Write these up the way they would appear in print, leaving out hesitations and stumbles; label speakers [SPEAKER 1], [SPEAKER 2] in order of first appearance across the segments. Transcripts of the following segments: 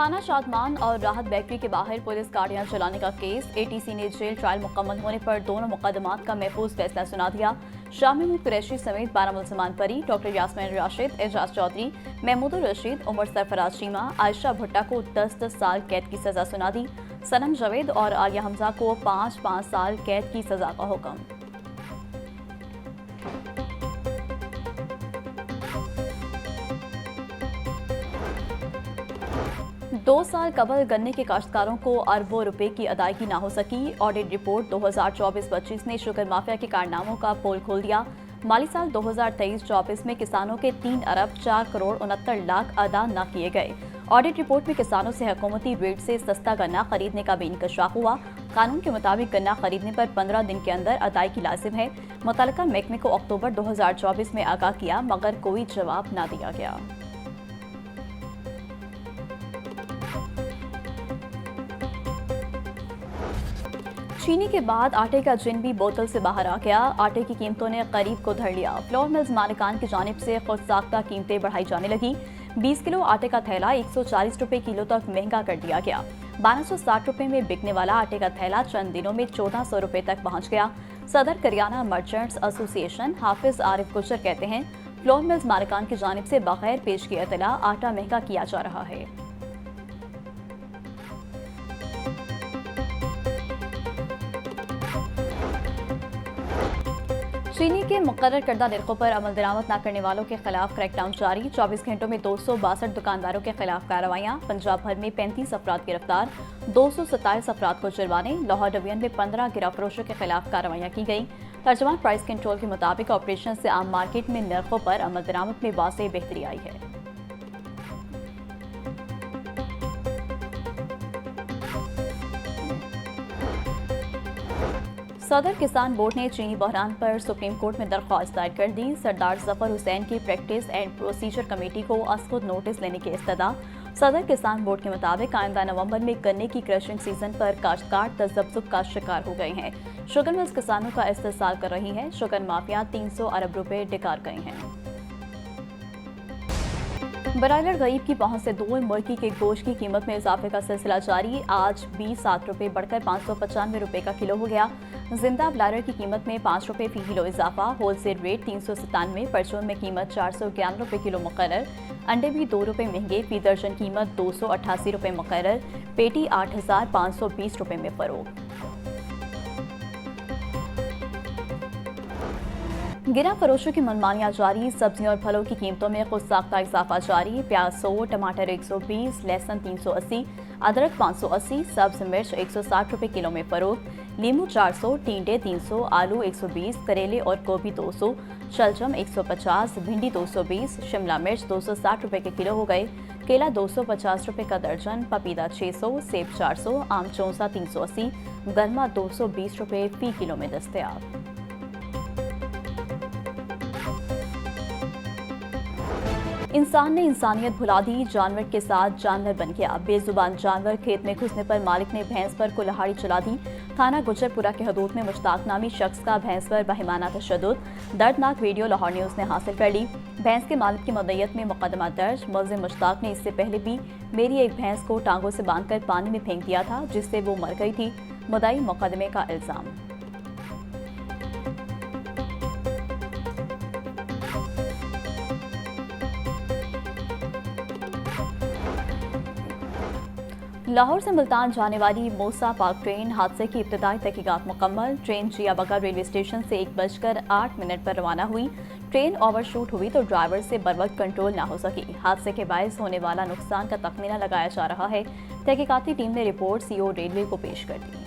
[SPEAKER 1] थाना शादमान और राहत बेकरी के बाहर पुलिस गाड़ियां चलाने का केस। एटीसी ने जेल ट्रायल मुकम्मल होने पर दोनों मुकदमात का महफूज फैसला सुना दिया। शामिल कुरैशी समेत 12 मुलजमान परी डॉक्टर यास्मीन राशिद, एजाज चौधरी, महमूदुर रशीद, उमर सरफराज चीमा, आयशा भुट्टा को 10-10 साल कैद की सजा सुना दी। सनम जावेद और आलिया हमजा को 5-5 साल कैद की सजा का हुक्म। दो साल कबल गन्ने के काश्तकारों को अरबों रुपए की अदायगी न हो सकी। ऑडिट रिपोर्ट 2024-25 ने शुगर माफिया के कारनामों का पोल खोल दिया। माली साल 2023-24 में किसानों के 3 अरब 4 करोड़ 69 लाख अदा न किए गए। ऑडिट रिपोर्ट में किसानों से हुकूमती रेट से सस्ता गन्ना खरीदने का भी इंकशाफ हुआ। कानून के मुताबिक गन्ना खरीदने पर 15 दिन के अंदर अदायगी लाजिम है। मुतल्लिका महकमे को अक्टूबर 2024 में आगाह किया मगर कोई जवाब न दिया गया। चीनी के बाद आटे का जिन भी बोतल से बाहर आ गया। आटे की कीमतों ने करीब को धर लिया। फ्लोर मिल्स मालिकान की जानिब से खुद साख्ता कीमतें बढ़ाई जाने लगी। 20 किलो आटे का थैला 140 रुपए किलो तक महंगा कर दिया गया। 1260 रुपए में बिकने वाला आटे का थैला चंद दिनों में 1400 रुपए तक पहुंच गया। सदर करियाना मर्चेंट्स एसोसिएशन हाफिज आरिफ गुजर कहते हैं, फ्लोर मिल्स मालिकान की जानिब से बगैर पेश किए इतला आटा महंगा किया जा रहा है। चीनी के मुकर्रर करदा निर्खों पर अमल दरामद न करने वालों के खिलाफ क्रैकडाउन जारी। 24 घंटों में 262 दुकानदारों के खिलाफ कार्रवाइयां। पंजाब भर में 35 अफराद गिरफ्तार, 227 अफराद को जुर्माने। लाहौर डिवीजन में 15 गिरफ्त फरोशों के खिलाफ कार्रवाइयां की गई। तर्जुमान प्राइस कंट्रोल के मुताबिक ऑपरेशन से आम मार्केट में नरखों पर अमल दरामद में वाज़ेह बेहतरी आई है। सदर किसान बोर्ड ने चीनी बहरान पर सुप्रीम कोर्ट में दरख्वास्त दायर कर दी। सरदार जफर हुसैन की प्रैक्टिस एंड प्रोसीजर कमेटी को अज़खुद नोटिस लेने की इस्तदा। सदर किसान बोर्ड के मुताबिक आइंदा नवंबर में गन्ने की क्रशिंग सीजन पर काश्तकार तजब्जुब का शिकार हो गए हैं। शुगर मिल्स किसानों का इस्तेसाल कर रही है। शुगर माफिया 300 अरब रुपए डिकार गए हैं। ब्रायलर गरीब की पहुंच से दूर। मुर्गी के गोश्त की कीमत में इजाफे का सिलसिला जारी। आज 20 रुपए बढ़कर 595 रुपए का किलो हो गया। जिंदा ब्रायलर की कीमत में 5 रुपए फी किलो इजाफा। Wholesale rate 397। परचून में कीमत 411 रुपए किलो मुकर्रर। अंडे भी 2 रुपए महंगे। फी दर्जन कीमत 288 रुपए मुकर्रर। पेटी 8520 रुपए में फरोख्त। गिरा फरोशों की मनमानियां जारी। सब्जियों और फलों की कीमतों में खुद साख्ता इजाफा जारी। प्याज 100, टमाटर 120, लहसुन 380, अदरक 580, सब्ज मिर्च 160 रुपए किलो में फरोख्त। नींबू 400, टींडे 300, आलू 120, करेले और गोभी 200, शलजम 150, भिंडी 220, शिमला मिर्च 260 रुपए के किलो हो गए। केला 250 रुपए का दर्जन, पपीता 600, सेब 400, आम चौसा 380, गरमा 220 रुपए फी किलो में दस्तयाब। इंसान ने इंसानियत भुला दी। जानवर के साथ जानवर बन गया। बेजुबान जानवर खेत में घुसने पर मालिक ने भैंस पर कुल्हाड़ी चला दी। थाना गुजरपुरा के हदूद में मुश्ताक नामी शख्स का भैंस पर बहिमाना तशद्दुद। दर्दनाक वीडियो लाहौर न्यूज़ ने हासिल कर ली। भैंस के मालिक की मदयत में मुकदमा दर्ज। मुलजिम मुश्ताक ने इससे पहले भी मेरी एक भैंस को टांगों से बांधकर पानी में फेंक दिया था, जिससे वो मर गई थी। मुद्दाई मुकदमे का इल्जाम। लाहौर से मुल्तान जाने वाली मूसा पाक ट्रेन हादसे की इब्तदाई तहकीकात मुकम्मल। ट्रेन जियाबगा रेलवे स्टेशन से 1:08 पर रवाना हुई। ट्रेन ओवरशूट हुई तो ड्राइवर से बरवक्त कंट्रोल ना हो सकी। हादसे के बायस होने वाला नुकसान का तखमीना लगाया जा रहा है। तहकीकाती टीम ने रिपोर्ट सीओ रेलवे को पेश कर दी।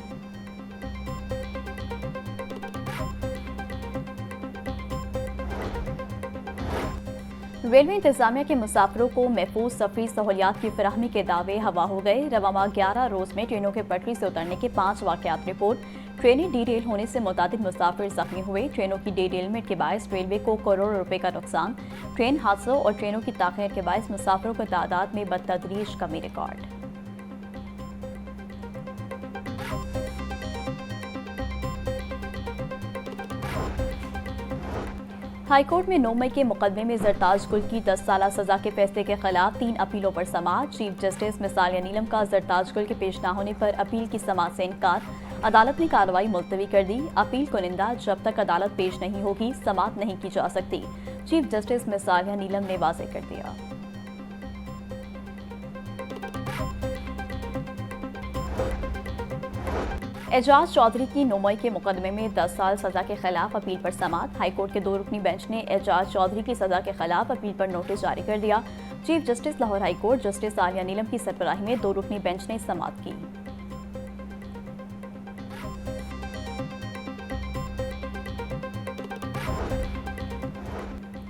[SPEAKER 1] रेलवे इंतजामिया के मुसाफिरों को महफूज सफरी सहूलियात की फराहमी के दावे हवा हो गए। रवामा 11 रोज में ट्रेनों के पटरी से उतरने के 5 वाकयात रिपोर्ट। ट्रेनें डीरेल होने से मुतादिद मुसाफिर जख्मी हुए। ट्रेनों की डीरेलमेंट के बायस रेलवे को करोड़ों रुपए का नुकसान। ट्रेन हादसों और ट्रेनों की ताख़ीर के बायस मुसाफिरों की तादाद में बतदरीज कमी रिकॉर्ड। हाईकोर्ट में 9 मई के मुकदमे में जरताज गुल की 10 साल सजा के फैसले के खिलाफ 3 अपीलों पर समाअत। चीफ जस्टिस मिसालिया नीलम का जरताज गुल के पेश न होने पर अपील की समाअत से इनकार। अदालत ने कार्रवाई मुलतवी कर दी। अपील को निंदा, जब तक अदालत पेश नहीं होगी समाअत नहीं की जा सकती। चीफ जस्टिस मिसालिया नीलम ने वाज़ेह कर दिया। एजाज चौधरी की 9 मई के मुकदमे में 10 साल सजा के खिलाफ अपील पर समाअत। हाईकोर्ट के 2 रुकनी बेंच ने एजाज चौधरी की सजा के खिलाफ अपील पर नोटिस जारी कर दिया। Chief justice Lahore high court justice Aliya Neelam की सरबराही में 2 रुकनी बेंच ने समाअत की।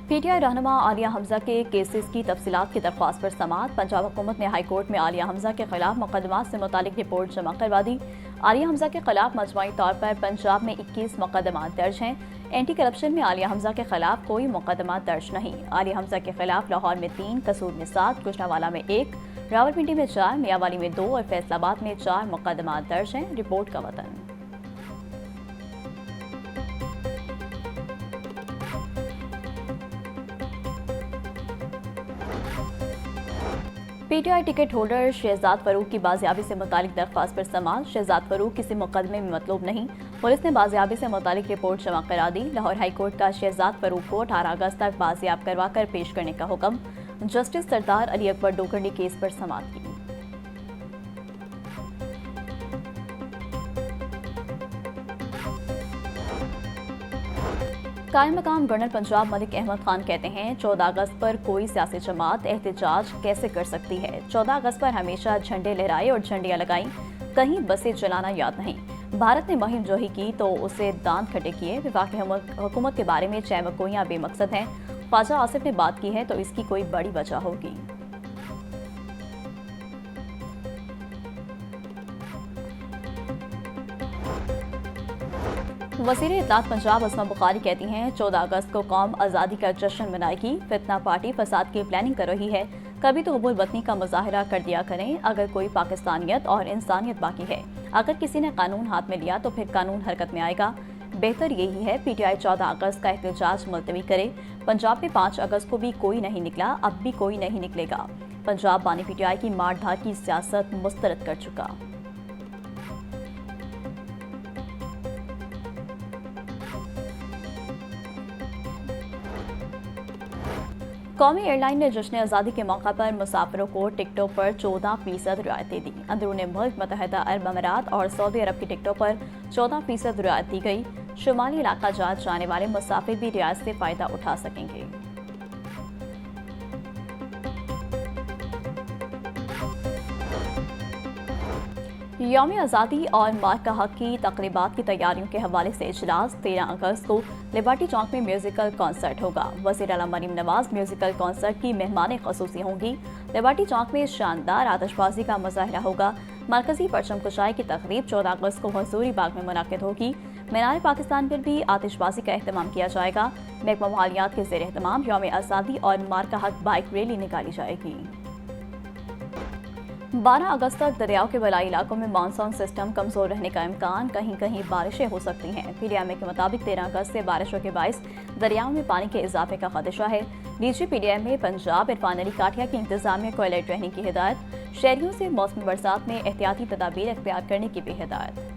[SPEAKER 1] पीटीआई रहनुमा आलिया हमजा के केसेस की तफसीलात की दरख्वास्त पर समाअत। पंजाब हुकूमत ने हाईकोर्ट में आलिया हमजा के खिलाफ मुकदमात से मुतालिक रिपोर्ट जमा करवा दी। आलिया हमजा के खिलाफ मजमूई तौर पर पंजाब में 21 मुकदमात दर्ज हैं। एंटी करप्शन में आलिया हमजा के खिलाफ कोई मुकदमा दर्ज नहीं। आलिया हमजा के खिलाफ लाहौर में 3, कसूर में 7, गुजरांवाला में 1, रावलपिंडी में 4, मियावाली में 2 और फैसलाबाद में 4 मुकदमात दर्ज हैं। रिपोर्ट का वतन। PTI ticket holder Shahzad Farooq की बाजियाबी से मुतालिक दरख्वास्त पर समाअत। शहजाद फरूक किसी मुकदमे में मतलूब नहीं। पुलिस ने बाजियाबी से मुतालिक रिपोर्ट जमा करा दी। लाहौर हाईकोर्ट का शहजाद फरूक को 18 अगस्त तक बाजियाब करवा कर पेश करने का हुक्म। जस्टिस सरदार अली अकबर डोगरनी केस पर समाअत की। कायम मकाम गवर्नर पंजाब मलिक अहमद खान कहते हैं 14 अगस्त पर कोई सियासी जमात एहतजाज कैसे कर सकती है। 14 अगस्त पर हमेशा झंडे लहराए और झंडियां लगाई, कहीं बसें चलाना याद नहीं। भारत ने मुहिम जोही की तो उसे दांत खट्टे किए। वफाकी हुकूमत के बारे में चहमगोइयां बेमकसद हैं। ख्वाजा आसिफ ने बात की है तो इसकी कोई बड़ी वजह होगी। वज़ीर इत्तलात पंजाब अस्मा बुखारी कहती हैं 14 अगस्त को कौम आज़ादी का जश्न मनाएगी। फितना पार्टी फसाद की प्लानिंग कर रही है। कभी तो हुबुल वतनी का मुजाहरा कर दिया करें अगर कोई पाकिस्तानियत और इंसानियत बाकी है। अगर किसी ने कानून हाथ में लिया तो फिर कानून हरकत में आएगा। बेहतर यही है पीटीआई 14 अगस्त का एहतजाज मुलतवी करे। पंजाब में 5 अगस्त को भी कोई नहीं निकला, अब भी कोई नहीं निकलेगा। पंजाब बानी पीटीआई की मार धार की सियासत मुस्तरद कर चुका। कौमी एयरलाइन ने जश्न आज़ादी के मौका पर मुसाफिरों को टिकटों पर 14% रियायतें दी। अंदरूनी मुल्क मुत्तहिदा अरब अमीरात और सऊदी अरब की टिकटों पर 14% रियायत दी गई। शुमाली इलाका जात जाने वाले मुसाफिर भी रियायत से फ़ायदा उठा सकेंगे। यौम आज़ादी और मार्का हक की तकरीबात की तैयारियों के हवाले से इजलास। 13 अगस्त को लिबर्टी चौक में म्यूजिकल कॉन्सर्ट होगा। वज़ीर आला मरीम नवाज म्यूजिकल कॉन्सर्ट की मेहमान ख़ुसूसी होंगी। लिबर्टी चौक में शानदार आतिशबाजी का मुजाहरा होगा। मरकजी परचम कुशाई की तकरीब 14 अगस्त को हजूरी बाग में मुनाकिद होगी। मीनार पाकिस्तान पर भी आतिशबाजी का एहतमाम किया जाएगा। महकमा मालियात के ज़ेर एहतमाम यौम आज़ादी और मार्का हक बाइक रैली निकाली जाएगी। 12 अगस्त तक दरियाओं के बलाई इलाकों में मानसून सिस्टम कमजोर रहने का इम्कान। कहीं कहीं बारिशें हो सकती हैं। पीडीएमए के मुताबिक 13 अगस्त से बारिशों के बायस दरियाओं में पानी के इजाफे का खदशा है। डीजी पीडीएमए पंजाब इरफान अली काठिया की इंतजामिया को अलर्ट रहने की हिदायत। शहरियों से मौसमी बरसात में एहतियाती तदाबीर इख्तियार करने की भी हिदायत।